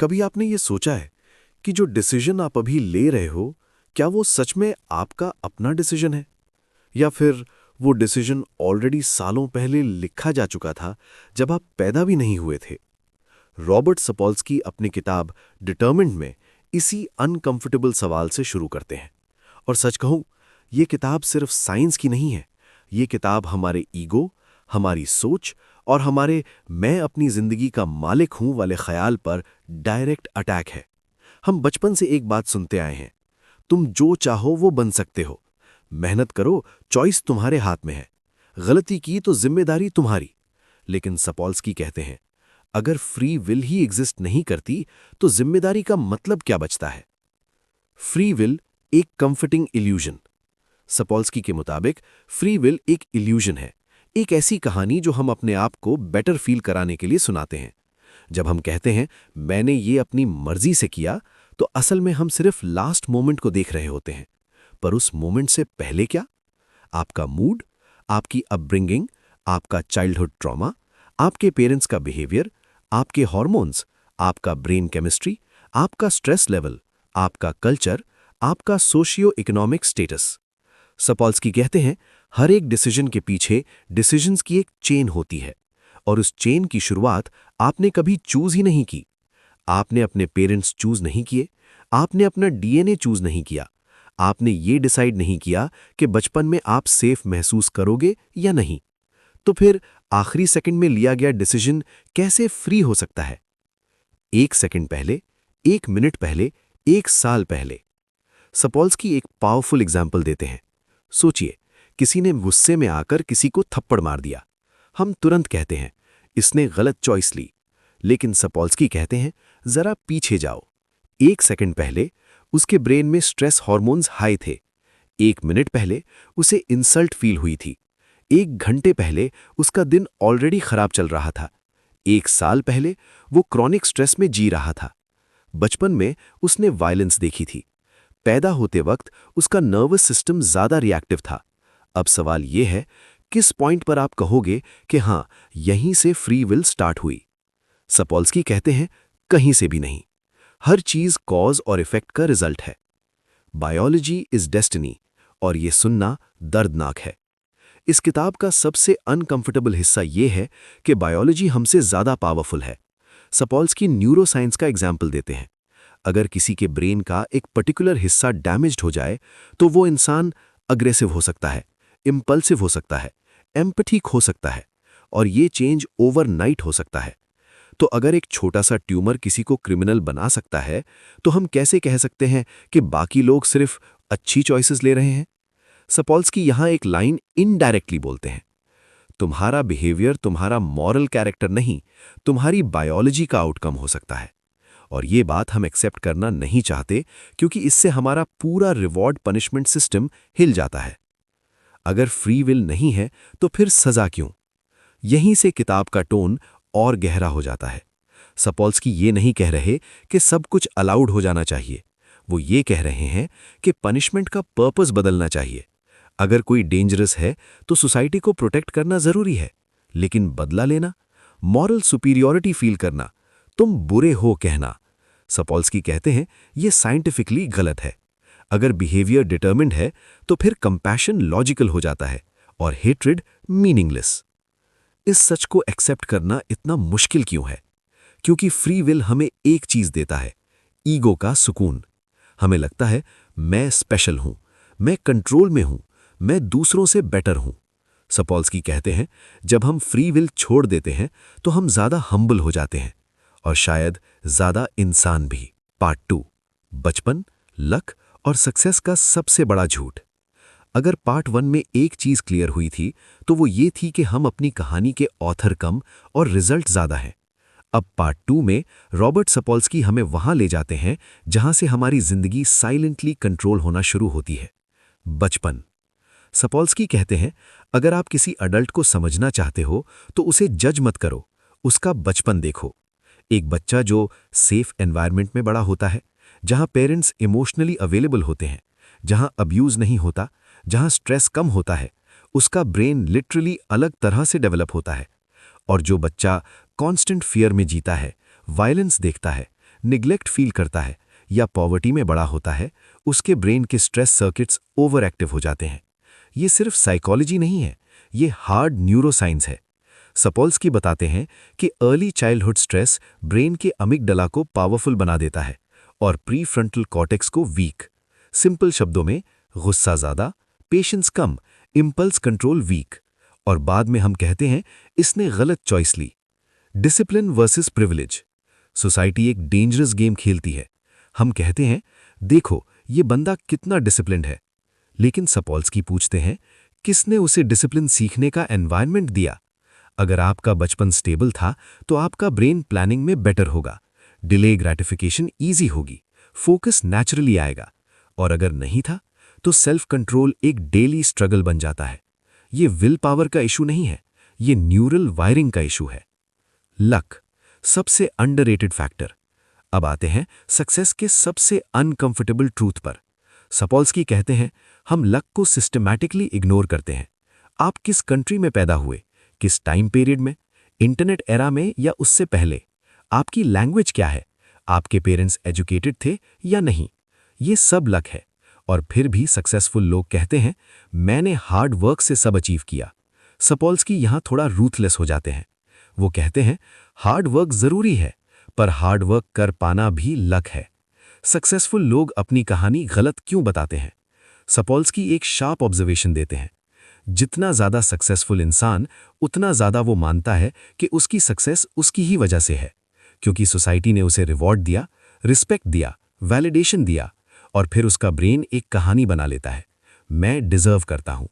कभी आपने ये सोचा है कि जो डिसीजन आप अभी ले रहे हो, क्या वो सच में आपका अपना डिसीजन है? या फिर वो डिसीजन ऑलरेडी सालों पहले लिखा जा चुका था, जब आप पैदा भी नहीं हुए थे? रॉबर्ट सपोल्स्की अपनी किताब डिटर्मिन्ड में इसी अनकंफर्टेबल सवाल से शुरू करते हैं। और सच कहूं, ये किताब सिर्फ साइंस की नहीं है। ये किताब हमारे ईगो, हमारी सोच और हमारे मैं अपनी जिंदगी का मालिक हूं वाले ख्याल पर डायरेक्ट अटैक है। हम बचपन से एक बात सुनते आए हैं, तुम जो चाहो वो बन सकते हो, मेहनत करो, चॉइस तुम्हारे हाथ में है, गलती की तो जिम्मेदारी तुम्हारी। लेकिन सपोल्स्की कहते हैं, अगर फ्री विल ही एग्जिस्ट नहीं करती तो जिम्मेदारी का मतलब क्या बचता है? फ्री विल एक कंफर्टिंग इल्यूजन। सपोल्स्की के मुताबिक फ्री विल एक इल्यूजन है, एक ऐसी कहानी जो हम अपने आप को बेटर फील कराने के लिए सुनाते हैं। जब हम कहते हैं मैंने ये अपनी मर्जी से किया, तो असल में हम सिर्फ लास्ट मोमेंट को देख रहे होते हैं। पर उस मोमेंट से पहले क्या? आपका मूड, आपकी अपब्रिंगिंग, आपका चाइल्डहुड ट्रॉमा, आपके पेरेंट्स का बिहेवियर, आपके हार्मोन्स, आपका ब्रेन केमिस्ट्री, आपका स्ट्रेस लेवल, आपका कल्चर, आपका सोशियो इकोनॉमिक स्टेटस। सपोल्स्की कहते हैं हर एक डिसीजन के पीछे डिसीजंस की एक चेन होती है, और उस चेन की शुरुआत आपने कभी चूज ही नहीं की। आपने अपने पेरेंट्स चूज नहीं किए, आपने अपना डीएनए चूज नहीं किया, आपने ये डिसाइड नहीं किया कि बचपन में आप सेफ महसूस करोगे या नहीं। तो फिर आखिरी सेकंड में लिया गया डिसीजन कैसे फ्री हो सकता है? 1 सेकंड पहले, 1 मिनट पहले, 1 साल पहले। सपोल्स्की एक पावरफुल एग्जाम्पल देते हैं। सोचिए, किसी ने गुस्से में आकर किसी को थप्पड़ मार दिया। हम तुरंत कहते हैं इसने गलत चॉइस ली। लेकिन सपोल्स्की कहते हैं जरा पीछे जाओ। 1 सेकंड पहले उसके ब्रेन में स्ट्रेस हार्मोन्स हाई थे। 1 मिनट पहले उसे इंसल्ट फील हुई थी। 1 घंटे पहले उसका दिन ऑलरेडी खराब चल रहा था। 1 साल पहले वो क्रॉनिक स्ट्रेस में जी रहा था। बचपन में उसने वायलेंस देखी थी। पैदा होते वक्त उसका नर्वस सिस्टम ज्यादा रिएक्टिव था। अब सवाल यह है, किस पॉइंट पर आप कहोगे कि हां, यहीं से फ्री विल स्टार्ट हुई? सपोल्स्की कहते हैं कहीं से भी नहीं। हर चीज कॉज और इफेक्ट का रिजल्ट है। बायोलॉजी इज डेस्टिनी, और यह सुनना दर्दनाक है। इस किताब का सबसे अनकंफर्टेबल हिस्सा यह है कि बायोलॉजी हमसे ज्यादा पावरफुल है। सपोल्स्की न्यूरोसाइंस का एग्जाम्पल देते हैं। अगर किसी के ब्रेन का एक पर्टिकुलर हिस्सा डैमेज्ड हो जाए, तो वो इंसान अग्रेसिव हो सकता है, इम्पल्सिव हो सकता है, एम्पैथिक हो सकता है, और ये चेंज ओवरनाइट हो सकता है। तो अगर एक छोटा सा ट्यूमर किसी को क्रिमिनल बना सकता है, तो हम कैसे कह सकते हैं कि बाकी लोग सिर्फ अच्छी चॉइसेस ले रहे हैं? सपोल्स्की यहां एक लाइन इनडायरेक्टली बोलते हैं, तुम्हारा बिहेवियर तुम्हारा मॉरल कैरेक्टर नहीं, तुम्हारी बायोलॉजी का आउटकम हो सकता है। और ये बात हम एक्सेप्ट करना नहीं चाहते, क्योंकि इससे हमारा पूरा रिवॉर्ड पनिशमेंट सिस्टम हिल जाता है। अगर फ्री विल नहीं है, तो फिर सजा क्यों? यहीं से किताब का टोन और गहरा हो जाता है। सपोल्स्की ये नहीं कह रहे कि सब कुछ अलाउड हो जाना चाहिए। वो ये कह रहे हैं कि पनिशमेंट का पर्पस बदलना चाहिए। अगर कोई डेंजरस है, तो सोसाइटी को प्रोटेक्ट करना जरूरी है, लेकिन बदला लेना, मॉरल सुपीरियॉरिटी फील करना, तुम बुरे हो कहना, सपोल्स्की कहते हैं यह साइंटिफिकली गलत है। अगर बिहेवियर डिटर्मिन्ड है, तो फिर कंपैशन लॉजिकल हो जाता है और हेट्रेड मीनिंगलेस। इस सच को एक्सेप्ट करना इतना मुश्किल क्यों है? क्योंकि फ्री विल हमें एक चीज देता है, ईगो का सुकून। हमें लगता है मैं स्पेशल हूं, मैं कंट्रोल में हूं, मैं दूसरों से बेटर हूं। सपोल्स्की कहते हैं जब हम फ्री विल छोड़ देते हैं, तो हम ज्यादा हम्बल हो जाते हैं, और शायद ज्यादा इंसान भी। पार्ट 2, बचपन, लक और सक्सेस का सबसे बड़ा झूठ। अगर पार्ट 1 में एक चीज क्लियर हुई थी, तो वो ये थी कि हम अपनी कहानी के ऑथर कम और रिजल्ट ज्यादा हैं। अब पार्ट 2 में रॉबर्ट सपोल्स्की हमें वहां ले जाते हैं जहां से हमारी जिंदगी साइलेंटली कंट्रोल होना शुरू होती है, बचपन। सपोल्स्की कहते हैं अगर आप किसी अडल्ट को समझना चाहते हो, तो उसे जज मत करो, उसका बचपन देखो। एक बच्चा जो सेफ एनवायरनमेंट में बड़ा होता है, जहां पेरेंट्स इमोशनली अवेलेबल होते हैं, जहां अब्यूज नहीं होता, जहां स्ट्रेस कम होता है, उसका ब्रेन लिटरली अलग तरह से डेवलप होता है। और जो बच्चा कांस्टेंट फियर में जीता है, वायलेंस देखता है, निग्लेक्ट फील करता है या पॉवर्टी में बड़ा होता है, उसके ब्रेन के स्ट्रेस सर्किट्स ओवर एक्टिव हो जाते हैं। ये सिर्फ साइकोलॉजी नहीं है, ये हार्ड न्यूरोसाइंस है। सपोल्स्की बताते हैं कि अर्ली चाइल्डहुड स्ट्रेस ब्रेन के अमिगडला को पावरफुल बना देता है और प्रीफ्रंटल कॉर्टेक्स को वीक। सिंपल शब्दों में, गुस्सा ज़्यादा, पेशेंस कम, इंपल्स कंट्रोल वीक। और बाद में हम कहते हैं इसने गलत चॉइस ली। Discipline versus privilege. सोसाइटी एक डेंजरस गेम खेलती है। हम कहते हैं, देखो ये बंदा कितना डिसिप्लिन्ड है, लेकिन सपोल्स्की पूछते हैं, किसने उसे डिसिप्लिन सीखने का एनवायरनमेंट दिया? अगर आपका बचपन स्टेबल था तो आपका ब्रेन प्लानिंग में बेटर होगा, डिले ग्रेटिफिकेशन ईजी होगी, फोकस नेचुरली आएगा। और अगर नहीं था तो सेल्फ कंट्रोल एक डेली स्ट्रगल बन जाता है। ये विल पावर का इशू नहीं है, ये न्यूरल वायरिंग का इशू है। लक, सबसे अंडररेटेड फैक्टर। अब आते हैं सक्सेस के सबसे अनकंफर्टेबल ट्रूथ पर। सपोल्स्की कहते हैं, हम लक को सिस्टमैटिकली इग्नोर करते हैं। आप किस कंट्री में पैदा हुए, किस टाइम पीरियड में, इंटरनेट एरा में या उससे पहले, आपकी लैंग्वेज क्या है, आपके पेरेंट्स एजुकेटेड थे या नहीं, ये सब लक है। और फिर भी सक्सेसफुल लोग कहते हैं, मैंने हार्ड वर्क से सब अचीव किया। सपोल्स्की यहां थोड़ा रूथलेस हो जाते हैं। वो कहते हैं, हार्ड वर्क जरूरी है, पर हार्ड वर्क कर पाना भी लक है। सक्सेसफुल लोग अपनी कहानी गलत क्यों बताते हैं? सपोल्स्की एक शार्प ऑब्जर्वेशन देते हैं। जितना ज्यादा सक्सेसफुल इंसान, उतना ज्यादा वो मानता है कि उसकी सक्सेस उसकी ही वजह से है, क्योंकि सोसाइटी ने उसे रिवॉर्ड दिया, रिस्पेक्ट दिया, वैलिडेशन दिया, और फिर उसका ब्रेन एक कहानी बना लेता है, मैं डिजर्व करता हूं।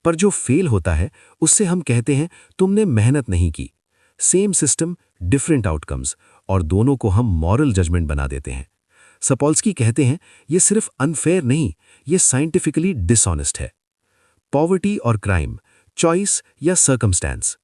पर जो फेल होता है उससे हम कहते हैं, तुमने मेहनत नहीं की। सेम सिस्टम, डिफरेंट आउटकम्स, और दोनों को हम मॉरल जजमेंट बना देते हैं। सपोल्स्की कहते हैं, ये सिर्फ अनफेयर नहीं, ये साइंटिफिकली डिसऑनेस्ट है। पॉवर्टी और क्राइम, चॉइस या सर्कमस्टेंस।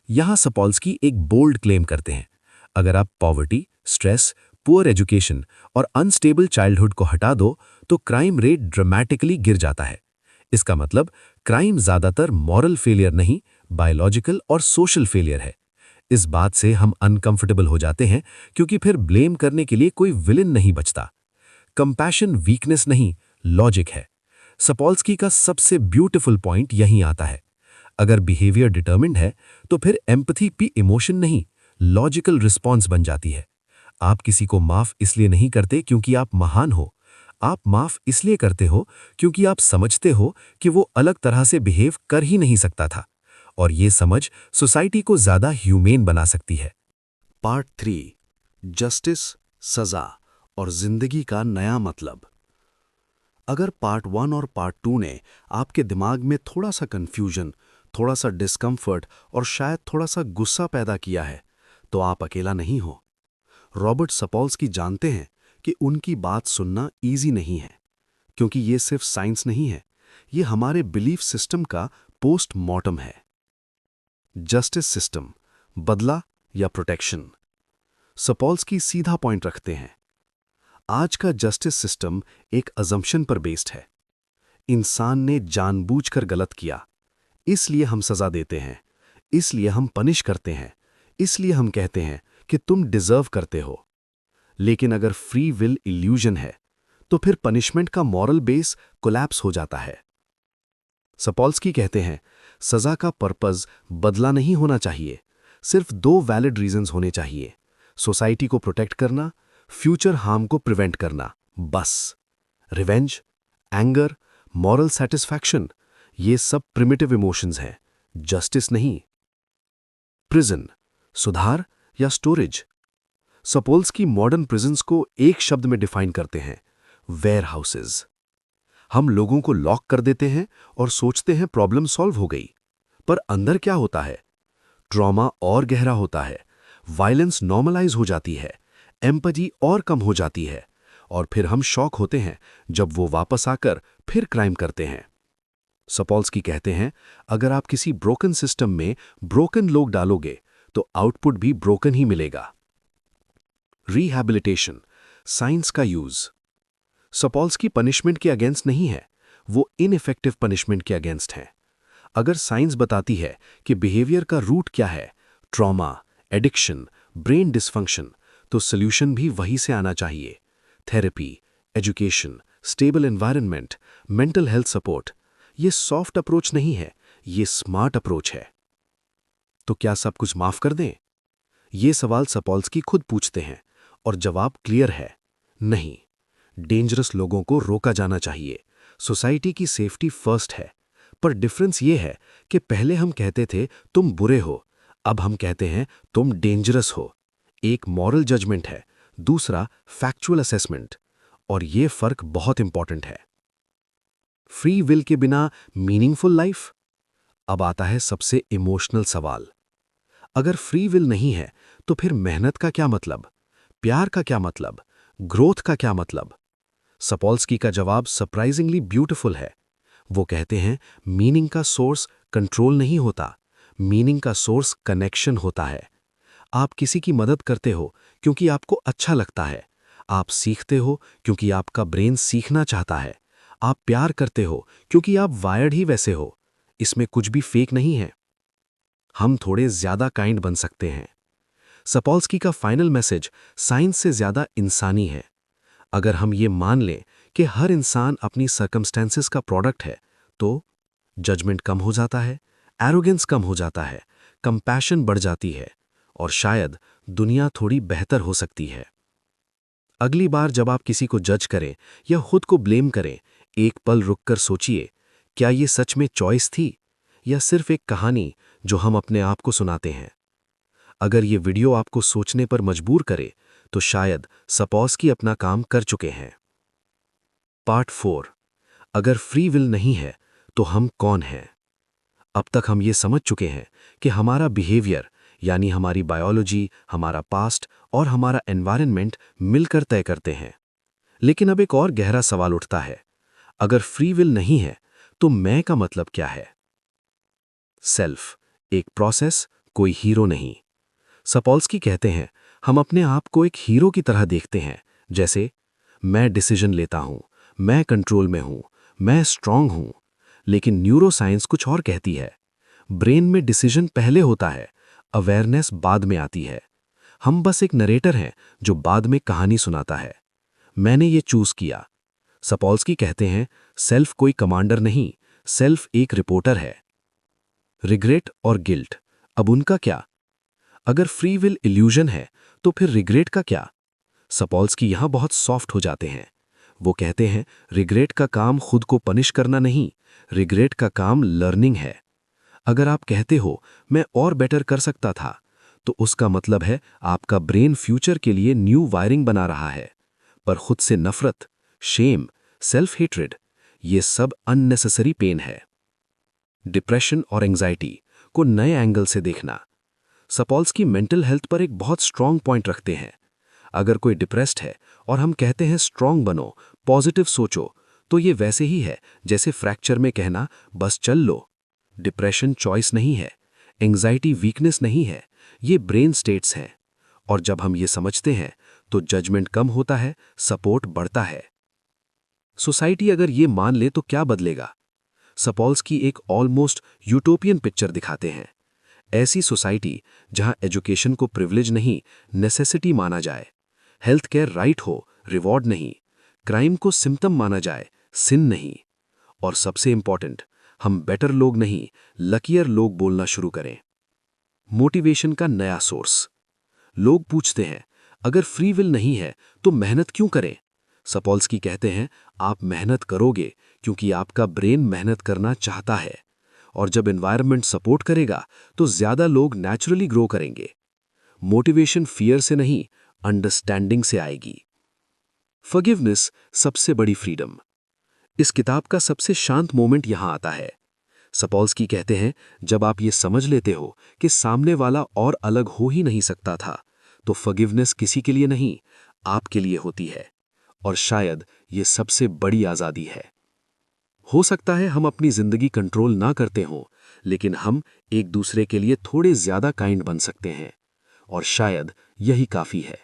यहां सपोल्स्की एक बोल्ड क्लेम करते हैं, अगर आप पॉवर्टी, स्ट्रेस, पुअर एजुकेशन और अनस्टेबल चाइल्डहुड को हटा दो तो क्राइम रेट ड्रामेटिकली गिर जाता है। इसका मतलब क्राइम ज्यादातर मॉरल फेलियर नहीं, बायोलॉजिकल और सोशल फेलियर है। इस बात से हम अनकंफर्टेबल हो जाते हैं, क्योंकि फिर ब्लेम करने के लिए कोई विलेन नहीं बचता। कंपैशन वीकनेस नहीं, लॉजिक है। सपोल्स्की का सबसे ब्यूटीफुल पॉइंट यहीं आता है। अगर बिहेवियर डिटर्मिन्ड है तो फिर एम्पैथी भी इमोशन नहीं, लॉजिकल रिस्पॉन्स बन जाती है। आप किसी को माफ इसलिए नहीं करते क्योंकि आप महान हो, आप माफ इसलिए करते हो क्योंकि आप समझते हो कि वो अलग तरह से बिहेव कर ही नहीं सकता था, और ये समझ सोसाइटी को ज्यादा ह्यूमेन बना सकती है। पार्ट 3, जस्टिस, सजा और जिंदगी का नया मतलब। अगर पार्ट 1 और पार्ट 2 ने आपके दिमाग में थोड़ा सा कंफ्यूजन, थोड़ा सा डिस्कम्फर्ट और शायद थोड़ा सा गुस्सा पैदा किया है, तो आप अकेला नहीं हो। रॉबर्ट सपोल्स्की जानते हैं कि उनकी बात सुनना इजी नहीं है, क्योंकि ये सिर्फ साइंस नहीं है, ये हमारे बिलीफ सिस्टम का पोस्टमार्टम है। जस्टिस सिस्टम, बदला या प्रोटेक्शन। सपोल्स्की सीधा पॉइंट रखते हैं। आज का जस्टिस सिस्टम एक अजम्पशन पर बेस्ड है। इंसान ने जानबूझकर गलत किया, इसलिए हम सजा देते हैं, इसलिए हम पनिश करते हैं, इसलिए हम कहते हैं कि तुम डिजर्व करते हो। लेकिन अगर फ्री विल इल्यूजन है, तो फिर पनिशमेंट का मॉरल बेस कोलैप्स हो जाता है। सपोल्स्की कहते हैं, सजा का पर्पस बदला नहीं होना चाहिए, सिर्फ 2 वैलिड रीजंस होने चाहिए, सोसाइटी को प्रोटेक्ट करना, फ्यूचर हार्म को प्रिवेंट करना, बस। रिवेंज, एंगर, मॉरल सेटिस्फैक्शन, ये सब प्रिमिटिव इमोशंस हैं, जस्टिस नहीं। प्रिजन, सुधार या स्टोरेज। सपोल्स्की मॉडर्न प्रिजन्स को एक शब्द में डिफाइन करते हैं, वेयर हाउसेज। हम लोगों को लॉक कर देते हैं और सोचते हैं प्रॉब्लम सॉल्व हो गई, पर अंदर क्या होता है? ट्रॉमा और गहरा होता है, वायलेंस नॉर्मलाइज हो जाती है, एम्पैथी और कम हो जाती है, और फिर हम शॉक होते हैं जब वो वापस आकर फिर क्राइम करते हैं। सपोल्स्की कहते हैं, अगर आप किसी ब्रोकन सिस्टम में ब्रोकन लोग डालोगे तो आउटपुट भी ब्रोकन ही मिलेगा। रिहैबिलिटेशन, साइंस का यूज। सपोल्स्की पनिशमेंट के अगेंस्ट नहीं है, वो इनइफेक्टिव पनिशमेंट के अगेंस्ट हैं। अगर साइंस बताती है कि बिहेवियर का रूट क्या है, ट्रॉमा, एडिक्शन, ब्रेन डिसफंक्शन, तो सॉल्यूशन भी वहीं से आना चाहिए। Therapy, education, stable environment, mental health support, ये सॉफ्ट अप्रोच नहीं है, ये स्मार्ट अप्रोच है। तो क्या सब कुछ माफ कर दें? ये सवाल सपोल्स्की खुद पूछते हैं और जवाब क्लियर है, नहीं। डेंजरस लोगों को रोका जाना चाहिए, सोसाइटी की सेफ्टी फर्स्ट है। पर डिफरेंस ये है कि पहले हम कहते थे तुम बुरे हो, अब हम कहते हैं तुम डेंजरस हो। एक मॉरल जजमेंट है, दूसरा फैक्चुअल असेसमेंट, और ये फर्क बहुत इंपॉर्टेंट है। फ्री विल के बिना मीनिंगफुल लाइफ? अब आता है सबसे इमोशनल सवाल। अगर फ्री विल नहीं है तो फिर मेहनत का क्या मतलब, प्यार का क्या मतलब, ग्रोथ का क्या मतलब? सपोल्स्की का जवाब सरप्राइजिंगली ब्यूटीफुल है। वो कहते हैं मीनिंग का सोर्स कंट्रोल नहीं होता, मीनिंग का सोर्स कनेक्शन होता है। आप किसी की मदद करते हो क्योंकि आपको अच्छा लगता है, आप सीखते हो क्योंकि आपका ब्रेन सीखना चाहता है, आप प्यार करते हो क्योंकि आप वायर्ड ही वैसे हो। इसमें कुछ भी फेक नहीं है। हम थोड़े ज्यादा काइंड बन सकते हैं। सपोल्स्की का फाइनल मैसेज साइंस से ज्यादा इंसानी है। अगर हम ये मान लें कि हर इंसान अपनी सर्कमस्टेंसेस का प्रोडक्ट है, तो जजमेंट कम हो जाता है, एरोगेंस कम हो जाता है, कंपैशन बढ़ जाती है, और शायद दुनिया थोड़ी बेहतर हो सकती है। अगली बार जब आप किसी को जज करें या खुद को ब्लेम करें, एक पल रुककर सोचिए, क्या ये सच में चॉइस थी या सिर्फ एक कहानी जो हम अपने आप को सुनाते हैं? अगर ये वीडियो आपको सोचने पर मजबूर करे, तो शायद सपोल्स्की अपना काम कर चुके हैं। पार्ट 4, अगर फ्री विल नहीं है तो हम कौन हैं? अब तक हम ये समझ चुके हैं कि हमारा बिहेवियर, यानी हमारी बायोलॉजी, हमारा पास्ट और हमारा एनवायरनमेंट मिलकर तय करते हैं। लेकिन अब एक और गहरा सवाल उठता है, अगर फ्री विल नहीं है तो मैं का मतलब क्या है? सेल्फ, एक प्रोसेस, कोई हीरो नहीं। सपोल्स्की कहते हैं हम अपने आप को एक हीरो की तरह देखते हैं, जैसे मैं डिसीजन लेता हूं, मैं कंट्रोल में हूं, मैं स्ट्रांग हूं। लेकिन न्यूरोसाइंस कुछ और कहती है। ब्रेन में डिसीजन पहले होता है, अवेयरनेस बाद में आती है। हम बस एक नरेटर हैं जो बाद में कहानी सुनाता है। मैंने ये चूज किया। सपोल्स्की कहते हैं सेल्फ कोई कमांडर नहीं, सेल्फ एक रिपोर्टर है। रिग्रेट और गिल्ट, अब उनका क्या? अगर फ्री विल इल्यूजन है तो फिर रिग्रेट का क्या? सपोल्स्की यहां बहुत सॉफ्ट हो जाते हैं। वो कहते हैं रिग्रेट का काम खुद को पनिश करना नहीं, रिग्रेट का काम लर्निंग है। अगर आप कहते हो मैं और बेटर कर सकता था, तो उसका मतलब है आपका ब्रेन फ्यूचर के लिए न्यू वायरिंग बना रहा है। पर खुद से नफरत, शेम, सेल्फ हेट्रेड, ये सब अननेसेसरी पेन है। डिप्रेशन और एंजाइटी को नए एंगल से देखना। सपोल्स्की मेंटल हेल्थ पर एक बहुत स्ट्रांग पॉइंट रखते हैं। अगर कोई डिप्रेस्ड है और हम कहते हैं स्ट्रांग बनो, पॉजिटिव सोचो, तो ये वैसे ही है जैसे फ्रैक्चर में कहना बस चल लो। डिप्रेशन चॉइस नहीं है, एंजाइटी वीकनेस नहीं है, ये ब्रेन स्टेट्स हैं। और जब हम ये समझते हैं तो जजमेंट कम होता है, सपोर्ट बढ़ता है। सोसाइटी अगर ये मान ले तो क्या बदलेगा? सपोल्स्की एक ऑलमोस्ट यूटोपियन पिक्चर दिखाते हैं। ऐसी सोसाइटी जहां एजुकेशन को प्रिविलेज नहीं, नेसेसिटी माना जाए, हेल्थ केयर राइट हो, रिवॉर्ड नहीं, क्राइम को सिम्टम माना जाए, सिन नहीं, और सबसे इंपॉर्टेंट, हम बेटर लोग नहीं, लकियर लोग बोलना शुरू करें। मोटिवेशन का नया सोर्स। लोग पूछते हैं अगर फ्री विल नहीं है तो मेहनत क्यों करें? सपोल्स्की कहते हैं आप मेहनत करोगे क्योंकि आपका ब्रेन मेहनत करना चाहता है, और जब एनवायरनमेंट सपोर्ट करेगा तो ज्यादा लोग नेचुरली ग्रो करेंगे। मोटिवेशन फियर से नहीं, अंडरस्टैंडिंग से आएगी। फॉरगिवनेस सबसे बड़ी फ्रीडम। इस किताब का सबसे शांत मोमेंट यहां आता है। सपोल्स्की कहते हैं जब आप ये समझ लेते हो कि सामने वाला और अलग हो ही नहीं सकता था, तो फॉरगिवनेस किसी के लिए नहीं, आपके लिए होती है। और शायद ये सबसे बड़ी आजादी है। हो सकता है हम अपनी जिंदगी कंट्रोल ना करते हों, लेकिन हम एक दूसरे के लिए थोड़े ज्यादा काइंड बन सकते हैं, और शायद यही काफी है।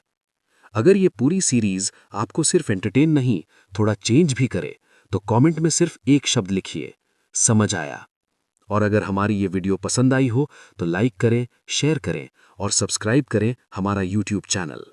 अगर ये पूरी सीरीज आपको सिर्फ एंटरटेन नहीं, थोड़ा चेंज भी करे, तो कमेंट में सिर्फ एक शब्द लिखिए, समझ आया। और अगर हमारी ये वीडियो पसंद आई हो तो लाइक करें, शेयर करें और सब्सक्राइब करें हमारा YouTube चैनल।